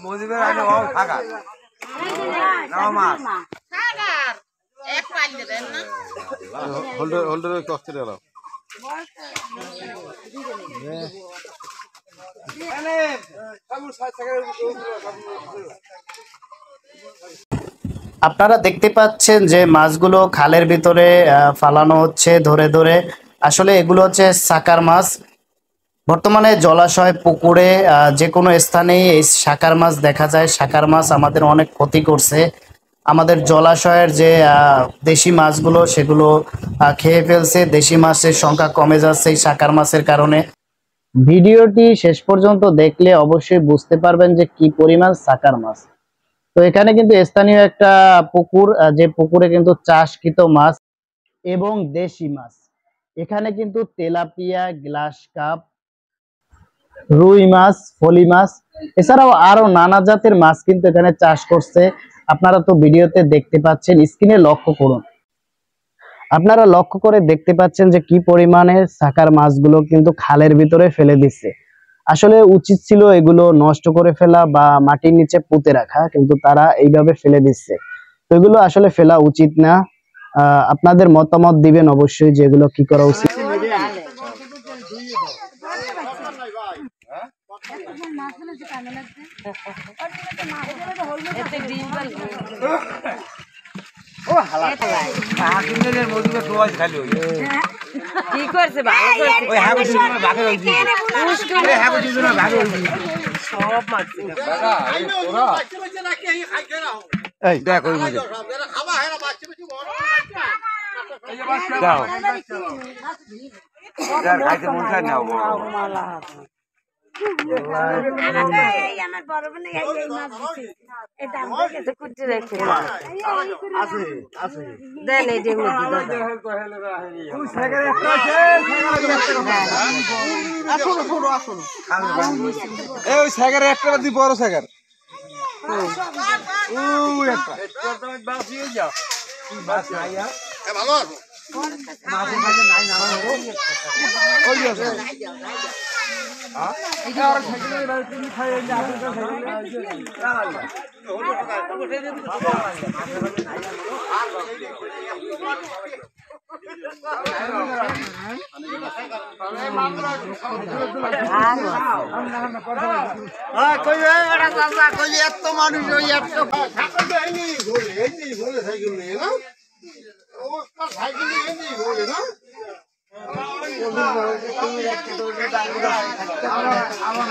মজিবের আগে ও থাকা নাও মাছ সাগার এক পাইল দেন না হোল্ডার কষ্ট দিলাম আপনারা দেখতে পাচ্ছেন যে মাছগুলো খালের ভিতরে ফালানো হচ্ছে ধরে ধরে। আসলে এগুলো হচ্ছে সাকার মাছ। বর্তমানে জলাশয় পুকুরে যে কোনো স্থানেই এই সাকার মাছ দেখা যায়। সাকার মাছ আমাদের অনেক ক্ষতি করছে। আমাদের জলাশয়ের যে দেশি মাছগুলো সেগুলো খেয়ে ফেলছে। দেশি মাছের সংখ্যা কমে যাচ্ছে এই সাকার মাছের কারণে। ভিডিওটি শেষ পর্যন্ত দেখলে অবশ্যই বুঝতে পারবেন যে কি পরিমাণ সাকার মাছ। তো এখানে কিন্তু স্থানীয় একটা পুকুর, যে পুকুরে কিন্তু চাষকৃত মাছ এবং দেশি মাছ। এখানে কিন্তু তেলাপিয়া, গ্লাস কাপ, রুই মাছ, ফলি মাছ, এছাড়াও আরো নানা জাতের মাছ কিন্তু এখানে চাষ করছে। আপনারা তো ভিডিওতে দেখতে পাচ্ছেন, স্ক্রিনে লক্ষ্য করুন। আপনারা লক্ষ্য করে দেখতে পাচ্ছেন যে কি পরিমাণে সাকার মাছগুলো কিন্তু খালের ভিতরে ফেলে দিচ্ছে। আসলে উচিত ছিল এগুলো নষ্ট করে ফেলা বা মাটির নিচে পুঁতে রাখা, কিন্তু তারা এইভাবে ফেলে দিচ্ছে। তো এগুলো আসলে ফেলা উচিত না। আপনাদের মতামত দিবেন অবশ্যই যে এগুলো কি করা উচিত। কি করছে ভালো সব মাছ এই দেখ ওই মজা দাও যার খাইতে মন চায় নাও আমার বড় বোন এই মাছ দিছে এটা আমরা এটা কুচি রেখে দেন এই যে মধ্যে দাদা তুই সাগরে একটা আছে আসুন এই ওই সাগরে একটা দি বড় সাগর ওই একটা তুমি বাসিয়ে যাও বাস নাই আর এ ভালো আছো মাঝে মাঝে নাই না ওই আছে হ্যাঁ এটা আর সাইকেলে বাইরে তুমি খাই এই আপনাদের সাইকেলে এত মানুষ ওই এত সাইকেল নিয়ে না অবস্থা সাইকেল নিয়ে বলে না আমার